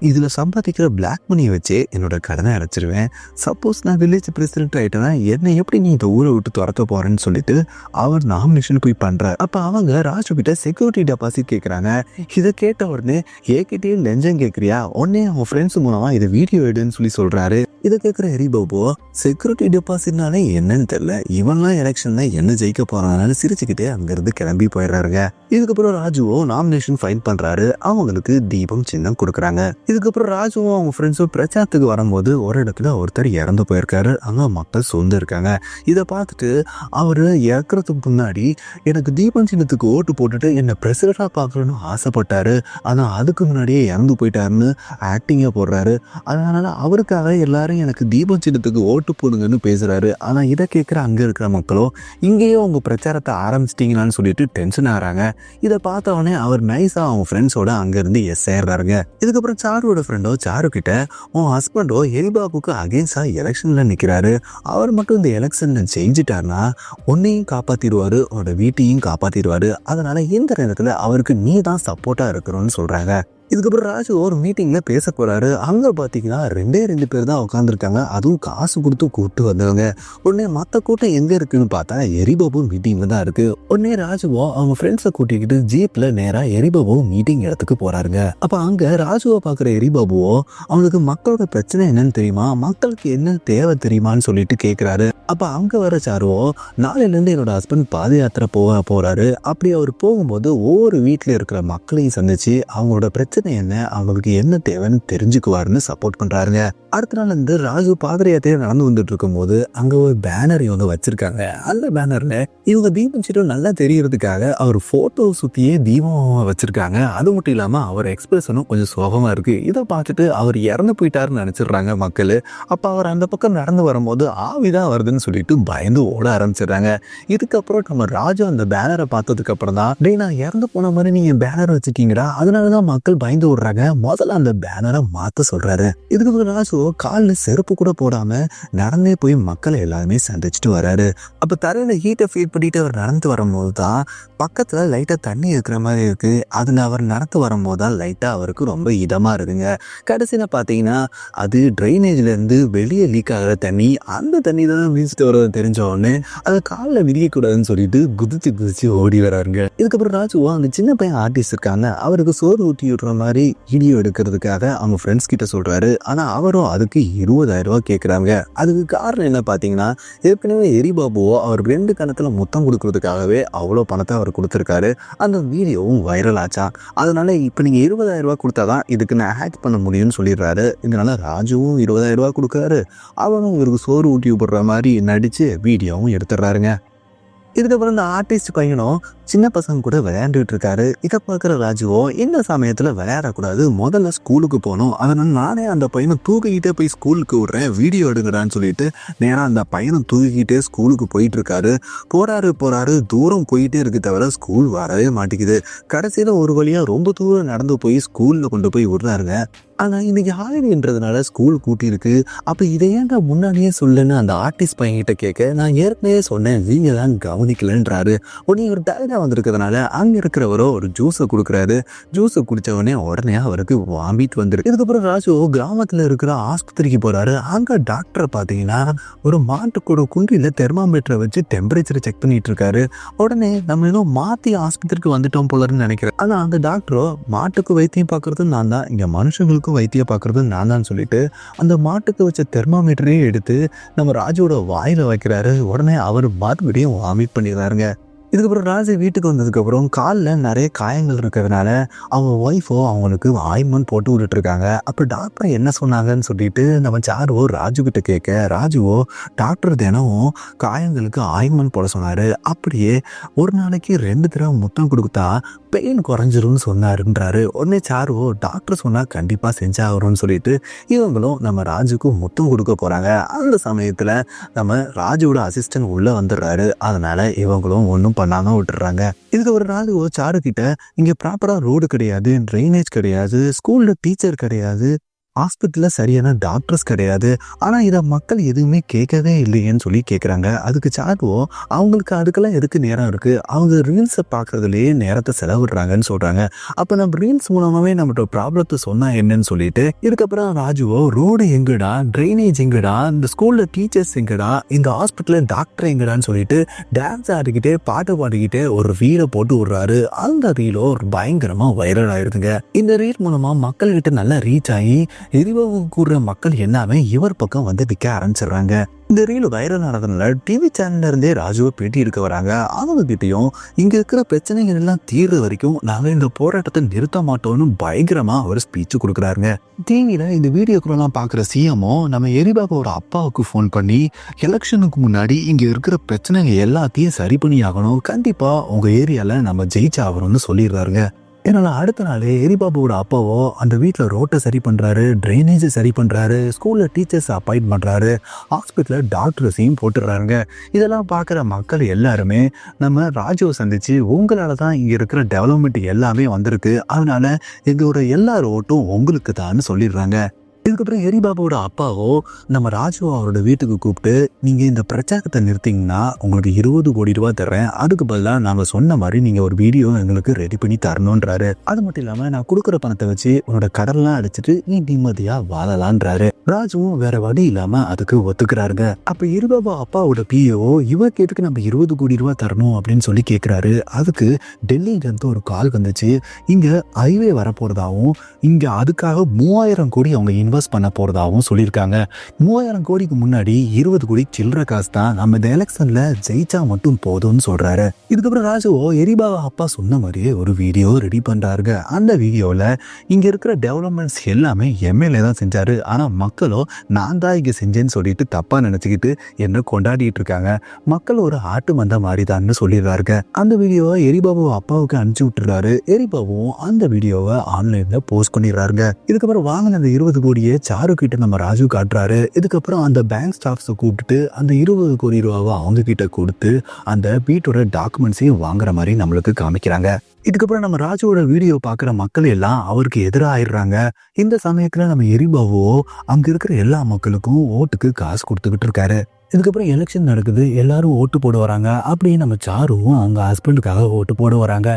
இதில் சம்பாதிக்கிற பிளாக் மணியை வச்சு என்னோட கடனை அடைச்சிருவேன், சப்போஸ் நான் வில்லேஜ் பிரசிடென்ட் ஆகிட்டேன்னா என்னை எப்படி நீ இந்த ஊரை விட்டு துரத்த போறேன்னு சொல்லிட்டு அவர் நாமினேஷன் போய் பண்ணுறார். அப்போ அவங்க ராஜு கிட்ட செக்யூரிட்டி டெபாசிட் கேட்குறாங்க. இதை கேட்ட உடனே ஏகிட்டே லெஞ்சம் கேட்குறியா, உடனே அவங்க ஃப்ரெண்ட்ஸ் மூலமாக இதை வீடியோ எடுன்னு சொல்லி சொல்கிறாரு. இதை கேட்குற எரிபாபு செக்யூரிட்டி டெபாசிட்னாலே என்னன்னு தெரியல, இவன்லாம் எலெக்ஷன்ல என்ன ஜெயிக்க போறான்னு சிரிச்சுக்கிட்டே அங்கிருந்து கிளம்பி போயிடுறாருங்க. இதுக்கப்புறம் ராஜுவோ நாமினேஷன் ஃபைல் பண்றாரு. அவங்களுக்கு தீபம் சின்னம் கொடுக்குறாங்க. இதுக்கப்புறம் ராஜுவும் அவங்க ஃப்ரெண்ட்ஸும் பிரச்சாரத்துக்கு வரும்போது ஒரு இடத்துல ஒருத்தர் இறந்து போயிருக்காரு. அங்க மக்கள் சூழ்ந்து இருக்காங்க. இதை பார்த்துட்டு அவரு இறக்குறதுக்கு முன்னாடி எனக்கு தீபம் சின்னத்துக்கு ஓட்டு போட்டுட்டு என்னை பிரசிடண்டா பார்க்கணும்னு ஆசைப்பட்டாரு, ஆனா அதுக்கு முன்னாடியே இறந்து போயிட்டாருன்னு ஆக்டிங்கா போடுறாரு. அதனால அவருக்காக எல்லாரும் எனக்கு தீபம் சின்னத்துக்கு ஓட்டு போடுங்கன்னு பேசுறாரு. ஆனா இதை கேட்குற அங்க இருக்கிற மக்களோ இங்கேயோ உங்க பிரச்சாரத்தை ஆரம்பிச்சிட்டீங்களான்னு சொல்லிட்டு டென்ஷன் ஆகிறாங்க. இதை பார்த்தவொடனே அவர் நைஸா அவங்க ஃப்ரெண்ட்ஸோட அங்கிருந்து ஏறாருங்க. இதுக்கப்புறம் சாருவோட ஃப்ரெண்டோ சாரு கிட்ட உன் ஹஸ்பண்டோ எரிபாபுக்கு அகேன்ஸ்டா எலெக்ஷன்ல நிக்கிறாரு, அவர் மட்டும் இந்த எலெக்ஷன்ல ஜெயிச்சிட்டாருன்னா உன்னையும் காப்பாத்திடுவாரு, உன்னோட வீட்டையும் காப்பாத்திடுவாரு, அதனால இந்த நேரத்துல அவருக்கு நீ தான் சப்போர்ட்டா இருக்கணும்னு சொல்றாங்க. இதுக்கப்புறம் ராஜு ஒரு மீட்டிங்ல பேச போறாரு. அங்க பாத்தீங்கன்னா 2 பேர் தான் உட்காந்துருக்காங்க. அதுவும் காசு கொடுத்து கூப்பிட்டு வந்தவங்க. உடனே மத்த கூட்டம் எங்க இருக்குன்னு பார்த்தா எரிபாபு மீட்டிங்ல தான் இருக்கு. உடனே ராஜுவோ அவங்க ஃப்ரெண்ட்ஸை கூட்டிக்கிட்டு ஜீப்ல நேரா எரிபாபு மீட்டிங் இடத்துக்கு போறாருங்க. அப்ப அங்க ராஜுவை பாக்குற எரிபாபுவோ அவனுக்கு மக்களோட பிரச்சனை என்னன்னு தெரியுமா, மக்களுக்கு என்ன தேவை தெரியுமான்னு சொல்லிட்டு கேட்கிறாரு. அப்ப அங்க வர சாருவோ, நாளையில இருந்து என்னோட ஹஸ்பண்ட் பாத யாத்திரை போறாரு. அப்படி அவர் போகும்போது ஒவ்வொரு வீட்டுல இருக்கிற மக்களையும் சந்திச்சு அவங்களோட பிரச்சனை என்ன, அவங்களுக்கு என்ன தேவைன்னு தெரிஞ்சுக்குவாருன்னு சப்போர்ட் பண்றாருங்க. அடுத்த நாள் வந்து ராஜு பாத யாத்திரை நடந்து வந்துட்டு இருக்கும் போது அங்க ஒரு பேனர் இவங்க வச்சிருக்காங்க. அந்த பேனர்ல இவங்க தீபம் சீட்டும் நல்லா தெரியறதுக்காக அவர் போட்டோ சுத்தியே தீபம் வச்சிருக்காங்க. அது மட்டும் இல்லாம அவர் எக்ஸ்பிரஷனும் கொஞ்சம் சோகமா இருக்கு. இதை பார்த்துட்டு அவர் இறந்து போயிட்டாருன்னு நினைச்சிடுறாங்க மக்கள். அப்ப அவர் அந்த பக்கம் நடந்து வரும்போது ஆவிதான் வருதுன்னு சொல்லிட்டு பயந்து ஓட ஆரம்பிச்சிடுறாங்க. இதுக்கப்புறம் நம்ம ராஜு அந்த பேனரை பார்த்ததுக்கு அப்புறம் தான், டேய் நான் இறந்து போன மாதிரி நீங்க பேனர் வச்சுக்கீங்கடா, அதனாலதான் மக்கள் பயந்து விடுறாங்க, முதல்ல அந்த பேனரை மாத்த சொல்றாரு. இதுக்கு ராஜு காலில் செருப்பு கூட போடாம நடந்தே போய் மக்களை எல்லாருமே சந்திச்சுட்டு வராரு. அப்ப தரையில ஹீட்டை ஃபீல் பண்ணிட்டு அவர் நடந்து வரும்போது தான் பக்கத்துல லைட்டா தண்ணி இருக்கிற மாதிரி இருக்கு. அதுல அவர் நடந்து வரும்போது தான் லைட்டா அவருக்கு ரொம்ப இதமா இருக்குங்க. கடைசியில பாத்தீங்கன்னா அது ட்ரைனேஜ்ல இருந்து வெளியே லீக் ஆகிற தண்ணி, அந்த தண்ணி தான் வீசிட்டு வர்றது தெரிஞ்ச உடனே அதை காலில் விரியக்கூடாதுன்னு சொல்லிட்டு குதிச்சு ஓடி வராருங்க. இதுக்கப்புறம் ராஜுவோ அந்த சின்ன பையன் ஆர்டிஸ்ட் இருக்காங்க, அவருக்கு சோறு ஊட்டி விடுற மாதிரி வீடியோ எடுக்கிறதுக்காக அவங்க ஃப்ரெண்ட்ஸ் கிட்ட சொல்றாரு. ஆனா அவரும் அதுக்கு 20,000 ரூபாய் கேட்குறாங்க. அதுக்கு காரணம் என்ன பார்த்தீங்கன்னா, ஏற்கனவே எரிபாபுவோ அவர் 2 கணத்துல முத்தம் கொடுக்கறதுக்காகவே அவ்வளோ பணத்தை அவர் கொடுத்துருக்காரு. அந்த வீடியோவும் வைரல் ஆச்சா. அதனால இப்போ நீங்கள் 20,000 ரூபாய் கொடுத்தாதான் இதுக்கு நான் ஹேக் பண்ண முடியும்னு சொல்லிடுறாரு. இதனால ராஜுவும் 20,000 ரூபாய் கொடுக்குறாரு. அவனும் இவருக்கு சோறு ஊட்டி விடுற மாதிரி நடிச்சு வீடியோவும் எடுத்துடுறாருங்க. இதுக்கப்புறம் இந்த ஆர்டிஸ்ட் பையனும் சின்ன பசங்க கூட விளையாண்டுட்டு இருக்காரு. இதை பார்க்குற ராஜுவோ இந்த சமயத்தில் விளையாடக்கூடாது, முதல்ல ஸ்கூலுக்கு போகணும், அதனால நானே அந்த பையனை தூக்கிக்கிட்டே போய் ஸ்கூலுக்கு விடுறேன், வீடியோ எடுக்கிறான்னு சொல்லிட்டு நேராக அந்த பையனை தூக்கிக்கிட்டே ஸ்கூலுக்கு போயிட்டு இருக்காரு. போறாரு தூரம் போயிட்டே இருக்கு தவிர ஸ்கூல் வரவே மாட்டேங்குது. கடைசியில் ஒரு வழியாக ரொம்ப தூரம் நடந்து போய் ஸ்கூலில் கொண்டு போய் விடுறாருங்க. ஆனால் இன்னைக்கு ஹாலிடேன்றதுனால ஸ்கூல் கூட்டியிருக்கு. அப்போ இதை ஏங்க முன்னாடியே சொல்லுன்னு அந்த ஆர்டிஸ்ட் பையன்கிட்ட கேட்க, நான் ஏற்கனவே சொன்னேன் நீங்கள் தான் கவனிக்கலன்றாரு. உடனே ஒரு டைலாக வந்திருக்கிறதுனால அங்கே இருக்கிறவரோ ஒரு ஜூஸை கொடுக்குறாரு. ஜூஸை குடித்தவொடனே உடனே அவருக்கு வாமிட் வந்துருக்கு. இதுக்கப்புறம் ராஜு கிராமத்தில் இருக்கிற ஆஸ்பத்திரிக்கு போகிறாரு. அங்கே டாக்டரை பார்த்தீங்கன்னா ஒரு மாட்டுக்கூட குண்டியில் தெர்மாமீட்டரை வச்சு டெம்பரேச்சரை செக் பண்ணிட்டு இருக்காரு. உடனே நம்ம ஏதோ மாற்றி ஆஸ்பத்திரிக்கு வந்துட்டோம் போலன்னு நினைக்கிறேன். ஆனால் அந்த டாக்டரோ மாட்டுக்கு வைத்தியம் பார்க்குறது நான் தான், இங்கே மனுஷங்களுக்கு வைத்தியம் பார்க்குறது நான் தான் சொல்லிட்டு அந்த மாட்டுக்கு வச்ச தெர்மாமீட்டரே எடுத்து நம்ம ராஜுவோட வாயில் வைக்கிறாரு. உடனே அவர் மறுபடியும் வாமிட் பண்ணிடுறாருங்க. இதுக்கப்புறம் ராஜு வீட்டுக்கு வந்ததுக்கப்புறம் காலில் நிறைய காயங்கள் இருக்கிறதுனால அவங்க ஒய்ஃபோ அவங்களுக்கு ஆயின்மெண்ட் போட்டு விட்டுட்ருக்காங்க. அப்போ டாக்டர் என்ன சொன்னாங்கன்னு சொல்லிட்டு நம்ம சாருவோ ராஜுக்கிட்ட கேட்க, ராஜுவோ டாக்டர் தினமும் காயங்களுக்கு ஆயின்மெண்ட் போட சொன்னார். அப்படியே ஒரு நாளைக்கு 2 தடவை முத்தம் கொடுத்தா பெயின் குறைஞ்சிரும்னு சொன்னாருன்றாரு. உடனே சாருவோ டாக்டர் சொன்னால் கண்டிப்பாக செஞ்சாகணும்னு சொல்லிட்டு இவங்களும் நம்ம ராஜுக்கு முத்தம் கொடுக்க போகிறாங்க. அந்த சமயத்தில் நம்ம ராஜுவோட அசிஸ்டன்ட் உள்ளே வந்துடுறாரு. அதனால் இவங்களும் ஒன்றும் பண்ணாமல் விட்டுறாங்க. இதுக்கு ஒரு நாள் சாரு கிட்ட இங்கே ப்ராப்பராக ரோடு கிடையாது, ட்ரைனேஜ் கிடையாது, ஸ்கூலில் டீச்சர் கிடையாது, ஹாஸ்பிட்டலில் சரியான டாக்டர்ஸ் கிடையாது, ஆனால் இதை மக்கள் எதுவுமே கேட்கவே இல்லையேன்னு சொல்லி கேட்குறாங்க. அதுக்கு சாருவோ அவங்களுக்கு அதுக்கெல்லாம் எதுக்கு நேரம் இருக்குது, அவங்க ரீல்ஸை பார்க்குறதுலேயே நேரத்தை செலவிடுறாங்கன்னு சொல்கிறாங்க. அப்போ நம்ம ரீல்ஸ் மூலமாகவே நம்மளோட ப்ராப்ளத்தை சொன்னால் என்னன்னு சொல்லிட்டு இதுக்கப்புறம் ராஜுவோ ரோடு எங்கடா, ட்ரைனேஜ் எங்கடா, இந்த ஸ்கூலில் டீச்சர்ஸ் எங்கடா, இந்த ஹாஸ்பிட்டலில் டாக்டர் எங்கடான்னு சொல்லிட்டு டான்ஸ் ஆடிக்கிட்டே பாட்டு பாடிக்கிட்டே ஒரு ரீலை போட்டு விடுறாரு. அந்த ரீலோ பயங்கரமாக வைரல் ஆயிடுதுங்க. இந்த ரீல் மூலமாக மக்கள்கிட்ட நல்லா ரீச் ஆகி எரிவாயு கூடுற மக்கள் எல்லாமே இவர் பக்கம் வந்து விற்க ஆரம்பிச்சிடுறாங்க. இந்த ரீல் வைரல் ஆனதுனால டிவி சேனல்ல இருந்தே ராஜுவை பேட்டி எடுக்க வராங்க. அவங்க கிட்டையும் இங்க இருக்கிற பிரச்சனைகள் எல்லாம் தீர்ற வரைக்கும் நாங்க இந்த போராட்டத்தை நிறுத்த மாட்டோம்னு பயங்கரமா அவர் ஸ்பீச் கொடுக்குறாருங்க. டிவியில இந்த வீடியோக்குள்ளலாம் பாக்குற சிஎம்ஓ நம்ம எரிபாபுவோட அப்பாவுக்கு ஃபோன் பண்ணி எலெக்ஷனுக்கு முன்னாடி இங்க இருக்கிற பிரச்சனைகள் எல்லாத்தையும் சரி பண்ணி ஆகணும், கண்டிப்பா உங்க ஏரியால நம்ம ஜெயிச்சாகணும்னு சொல்லிடுறாருங்க. ஏன்னா அடுத்த நாள் எரிபாபுவோட அப்பாவோ அந்த வீட்டில் ரோட்டை சரி பண்ணுறாரு, ட்ரைனேஜை சரி பண்ணுறாரு, ஸ்கூலில் டீச்சர்ஸ் அப்பாயிண்ட் பண்ணுறாரு, ஹாஸ்பிட்டலில் டாக்டர்ஸையும் போட்டுடுறாருங்க. இதெல்லாம் பார்க்குற மக்கள் எல்லாருமே நம்ம ராஜுவை சந்தித்து உங்களால் தான் இங்கே இருக்கிற டெவலப்மெண்ட் எல்லாமே வந்திருக்கு, அதனால எங்களோட எல்லா ரோட்டும் உங்களுக்கு தான்னு சொல்லிடுறாங்க. இதுக்கப்புறம் எரிபாபாவோட அப்பாவோ நம்ம ராஜு அவரோட வீட்டுக்கு கூப்பிட்டு, நீங்கள் இந்த பிரச்சாரத்தை நிறுத்திங்கன்னா உங்களுக்கு 20 கோடி ரூபா தர்றேன், அதுக்கு பதிலாக நாங்கள் சொன்ன மாதிரி நீங்கள் ஒரு வீடியோ எங்களுக்கு ரெடி பண்ணி தரணுன்றாரு. அது மட்டும் இல்லாமல் நான் கொடுக்குற பணத்தை வச்சு உன்னோட கடன்லாம் அடிச்சிட்டு நீ நிம்மதியாக வாழலான்றாரு. ராஜுவும் வேற வழி இல்லாமல் அதுக்கு ஒத்துக்கிறாருங்க. அப்போ எரிபாபா அப்பாவோட பிஏஓ இவர் கேட்டுக்கு நம்ம 20 கோடி ரூபா தரணும் அப்படின்னு சொல்லி கேட்குறாரு. அதுக்கு டெல்லியிலேருந்து ஒரு கால் வந்துச்சு. இங்கே ஹைவே வரப்போகிறதாகவும் இங்கே அதுக்காக 3000 கோடி அவங்க இன்வெஸ்ட் பண்ண போகிறதாகவும் சொல்லியிருக்காங்க. 3000 கோடிக்கு முன்னாடி 20 கோடி சில்லற காசு தான், நம்ம இந்த எலெக்ஷனில் ஜெயிச்சா மட்டும் போதும்னு சொல்கிறாரு. இதுக்கப்புறம் ராஜுவோ எரிபாபா அப்பா சொன்ன மாதிரியே ஒரு வீடியோ ரெடி பண்ணுறாருங்க. அந்த வீடியோவில் இங்கே இருக்கிற டெவலப்மெண்ட்ஸ் எல்லாமே எம்எல்ஏ தான் செஞ்சார், ஆனால் மக்களோ நான் தான் இங்கே செஞ்சேன்னு சொல்லிட்டு தப்பாக நினச்சிக்கிட்டு என்ன கொண்டாடிட்டு இருக்காங்க, மக்கள் ஒரு ஆட்டு மந்த மாதிரி தான்னு சொல்லிடுறாருங்க. அந்த வீடியோவை எரிபாபு அப்பாவுக்கு அனுப்பிச்சு விட்டுறாரு. எரிபாபுவும் அந்த வீடியோவை ஆன்லைனில் போஸ்ட் பண்ணிடுறாருங்க. இதுக்கப்புறம் வாங்கின அந்த 20 கோடியை சாரு கிட்ட நம்ம ராஜு காட்டுறாரு. இதுக்கப்புறம் அந்த பேங்க் ஸ்டாஃப்ஸை கூப்பிட்டு அந்த 20 கோடி ரூபாவை அவங்க கிட்ட கொடுத்து அந்த வீட்டோட டாக்குமெண்ட்ஸையும் வாங்குற மாதிரி நம்மளுக்கு காமிக்கிறாங்க. இதுக்கப்புறம் நம்ம ராஜுவோட வீடியோ பார்க்குற மக்கள் எல்லாம் அவருக்கு எதிராக ஆயிடுறாங்க. இந்த சமயத்தில் நம்ம எரிபாபுவோ அங்கே இருக்கிற எல்லா மக்களுக்கும் ஓட்டுக்கு காசு கொடுத்துக்கிட்டு இருக்காரு. இதுக்கப்புறம் எலெக்ஷன் நடக்குது, எல்லாரும் ஓட்டு போட வராங்க. அப்படியே நம்ம சாருவும் அவங்க ஹஸ்பண்டுக்காக ஓட்டு போட வராங்க.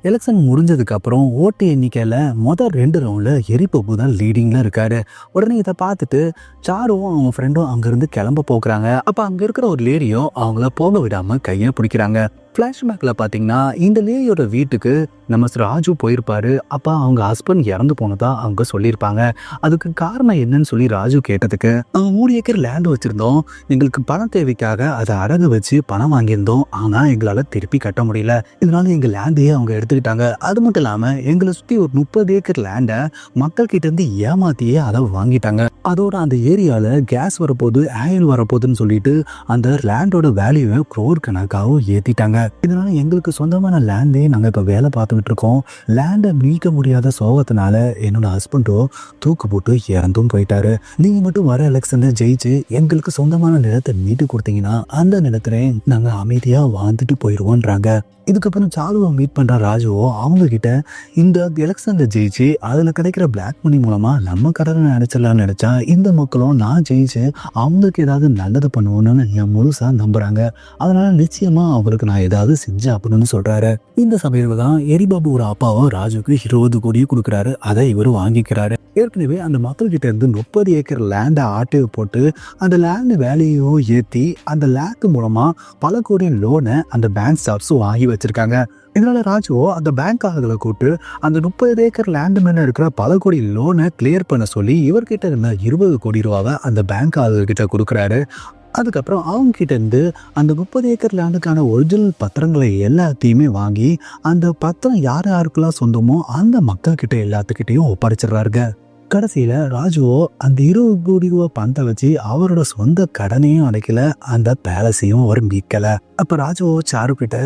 எலெக்ஷன் முடிஞ்சதுக்கப்புறம் ஓட்டு எண்ணிக்கையில் முதல் 2 ரவுண்டில் எரிபாபு தான் லீடிங்கில் இருக்காரு. உடனே இதை பார்த்துட்டு சாருவும் அவங்க ஃப்ரெண்டும் அங்கேருந்து கிளம்ப போக்குறாங்க. அப்போ அங்கே இருக்கிற ஒரு லேடியும் அவங்கள போக விடாமல் கையை பிடிக்கிறாங்க. ஃப்ளாஷ்பேக்கில் பார்த்தீங்கன்னா இந்த லேடியோட வீட்டுக்கு நம்ம ராஜு போயிருப்பாரு. அப்போ அவங்க ஹஸ்பண்ட் இறந்து போனதா அவங்க சொல்லியிருப்பாங்க. அதுக்கு காரணம் என்னன்னு சொல்லி ராஜு கேட்டதுக்கு, அவங்க 3 ஏக்கர் லேண்ட் வச்சுருந்தோம், எங்களுக்கு பண தேவைக்காக அதை அடகு வச்சு பணம் வாங்கியிருந்தோம், ஆனால் எங்களால் திருப்பி கட்ட முடியல, இதனால எங்கள் லேண்டையே அவங்க எடுத்துக்கிட்டாங்க. அது மட்டும் இல்லாமல் எங்களை சுற்றி ஒரு 30 ஏக்கர் லேண்டை மக்கள்கிட்ட இருந்து ஏமாத்தியே அதை வாங்கிட்டாங்க. அதோட அந்த ஏரியாவில் கேஸ் வரப்போகுது, ஆயில் வரப்போகுதுன்னு சொல்லிட்டு அந்த லேண்டோட வேல்யூவை க்ரோர் கணக்காகவும் ஏற்றிட்டாங்க. இதனால எங்களுக்கு சொந்தமான லேண்டே நாங்கள் இப்போ வேலை பார்த்துக்கிட்டு இருக்கோம். லேண்டை மீட்க முடியாத சோகத்தினால என்னோட ஹஸ்பண்டோ தூக்கு போட்டு இறந்தும் போயிட்டாரு. நீங்கள் மட்டும் வர எலெக்ஷனில் ஜெயிச்சு எங்களுக்கு சொந்தமான நிலத்தை மீட்டு கொடுத்தீங்கன்னா அந்த நிலத்துல நாங்கள் அமைதியாக வாழ்ந்துட்டு போயிடுவோன்றாங்க. இதுக்கப்புறம் சாருவை மீட் பண்ணுற ராஜுவோ அவங்க கிட்ட இந்த எலெக்ஷனில் ஜெயிச்சு அதில் கிடைக்கிற பிளாக் மணி மூலமாக நம்ம கடனை அடைச்சிடலாம்னு நினச்சா இந்த மக்களும் நான் ஜெயிச்சு அவங்களுக்கு ஏதாவது நல்லது பண்ணுவோன்னு முழுசாக நம்புகிறாங்க. அதனால் நிச்சயமாக அவங்களுக்கு நான் ஏதாவது செஞ்சேன் அப்படின்னு சொல்கிறாரு. இந்த சமயத்தில் தான் எரிபாபு ஒரு அப்பாவும் ராஜுக்கு 20 கோடி கொடுக்குறாரு. அதை இவர் வாங்கிக்கிறாரு. ஏற்கனவே அந்த மக்கள்கிட்ட இருந்து 30 ஏக்கர் லேண்டை ஆட்டு போட்டு அந்த லேண்டு வேலையோ ஏற்றி அந்த லேண்டு மூலமாக பல கோடி லோனை அந்த பேங்க் ஸ்டாஃப்ஸ் வாங்கி வச்சிருக்காங்க. இதனால ராஜுவோ அந்த பேங்க் ஆளுகளை கூப்பிட்டு அந்த 30 ஏக்கர் லேண்டு மேல இருக்கிற பல கோடி லோனை கிளியர் பண்ண சொல்லி இவர்கிட்ட இருந்த 20 கோடி ரூபாவை அந்த பேங்க் ஆளுகிட்ட கொடுக்குறாரு. அதுக்கப்புறம் அவங்க கிட்ட இருந்து அந்த 30 ஏக்கர் லேண்டுக்கான ஒரிஜினல் பத்திரங்களை எல்லாத்தையுமே வாங்கி அந்த பத்திரம் யார் யாருக்கெல்லாம் சொந்தமோ அந்த மக்கள்கிட்ட எல்லாத்துக்கிட்டையும் ஒப்படைச்சிடுறாருங்க. கடைசியில் ராஜுவோ அந்த 20 கோடி ரூபா பணத்தை வச்சு அவரோட சொந்த கடனையும் அடைக்கல, அந்த பேலஸையும் அவர் மீட்கல. அப்போ ராஜுவோ சாரு கிட்ட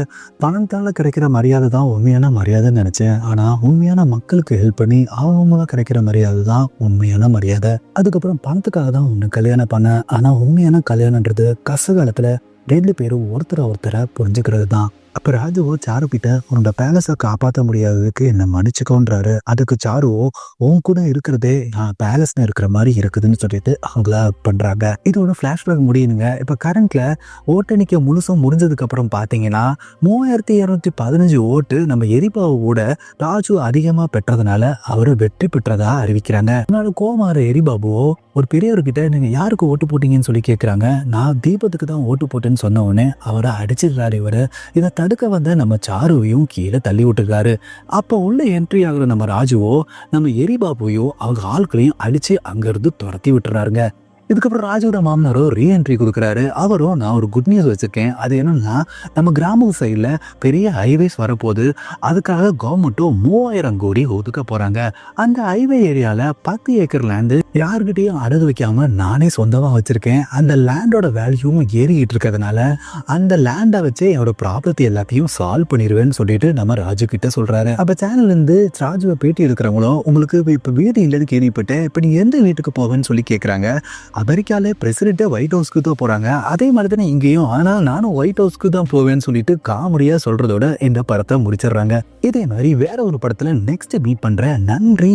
பணத்தால் கிடைக்கிற மரியாதை தான் உண்மையான மரியாதைன்னு நினச்சேன், ஆனால் உண்மையான மக்களுக்கு ஹெல்ப் பண்ணி அவங்க கிடைக்கிற மரியாதை தான் உண்மையான மரியாதை. அதுக்கப்புறம் பணத்துக்காக தான் ஒன்று கல்யாணம் பண்ணேன், ஆனால் உண்மையான கல்யாணன்றது கஷ்டகாலத்தில் 2 பேரும் ஒருத்தரை புரிஞ்சுக்கிறது தான். அப்போ ராஜுவோ சாரு கிட்ட உன்னோட பேலஸை காப்பாற்ற முடியாததுக்கு என்னை மன்னிச்சுக்கோன்றாரு. அதுக்கு சாருவோ உன் கூட இருக்கிறதே பேலஸ்ல இருக்கிற மாதிரி இருக்குதுன்னு சொல்லிட்டு அவங்கள பண்ணுறாங்க. இதோட ஃப்ளாஷ்பேக் முடியுதுங்க. இப்போ கரண்ட்ல ஓட்டெண்ணிக்கை முழுசும் முடிஞ்சதுக்கு அப்புறம் பார்த்தீங்கன்னா 3215 ஓட்டு நம்ம எரிபாபுவோட ராஜு அதிகமாக பெற்றதுனால அவர் வெற்றி பெற்றதா அறிவிக்கிறாங்க. அதனால கோமார எரிபாபுவோ ஒரு பெரியவர்கிட்ட நீங்கள் யாருக்கு ஓட்டு போட்டீங்கன்னு சொல்லி கேட்குறாங்க. நான் தீபத்துக்கு தான் ஓட்டு போட்டேன்னு சொன்ன உடனே அவரை அடிச்சிடுறாரு. இவர் இதை தடுக்க வந்த நம்ம சாருவையும் கீழே தள்ளி விட்டுருக்காரு. அப்போ உள்ள என்ட்ரி ஆகுற நம்ம ராஜுவோ நம்ம எரிபாபுவையும் அவங்க ஆட்களையும் அடித்து அங்கேருந்து துரத்தி விட்டுறாருங்க. இதுக்கப்புறம் ராஜுவோட மாமனாரோ ரீஎன்ட்ரி கொடுக்குறாரு. அவரும் நான் ஒரு குட் நியூஸ் வச்சுருக்கேன், அது என்னன்னா நம்ம கிராம சைடில் பெரிய ஹைவேஸ் வரப்போகுது, அதுக்காக கவர்மெண்ட்டும் 3000 கோடி ஒதுக்க போகிறாங்க. அந்த ஹைவே ஏரியாவில் 10 ஏக்கர் லேண்டு யாருக்கிட்டையும் அடகு வைக்காமல் நானே சொந்தமாக வச்சுருக்கேன். அந்த லேண்டோட வேல்யூவும் ஏறிக்கிட்டு இருக்கிறதுனால அந்த லேண்டை வச்சே என்னோட ப்ராப்ளத்தை எல்லாத்தையும் சால்வ் பண்ணிடுவேன்னு சொல்லிட்டு நம்ம ராஜு கிட்ட சொல்கிறாரு. அப்போ சேனல்லேருந்து ராஜுவை பேட்டி எடுக்கிறவங்களும் உங்களுக்கு இப்போ வீடு இல்லைன்னு கேள்விப்பட்டேன், இப்போ நீ எந்த வீட்டுக்கு போவேன்னு சொல்லி கேட்குறாங்க. அமெரிக்காவில் பிரசிடென்ட்டே ஒயிட் ஹவுஸ்க்கு தான் போகிறாங்க, அதே மாதிரி தானே இங்கேயும், ஆனால் நானும் ஒயிட் ஹவுஸ்க்கு தான் போவேன்னு சொல்லிட்டு காமெடியாக சொல்கிறதோட இந்த படத்தை முடிச்சிடுறாங்க. இதே மாதிரி வேற ஒரு படத்தில் நெக்ஸ்ட் மீட் பண்ணுறேன். நன்றி.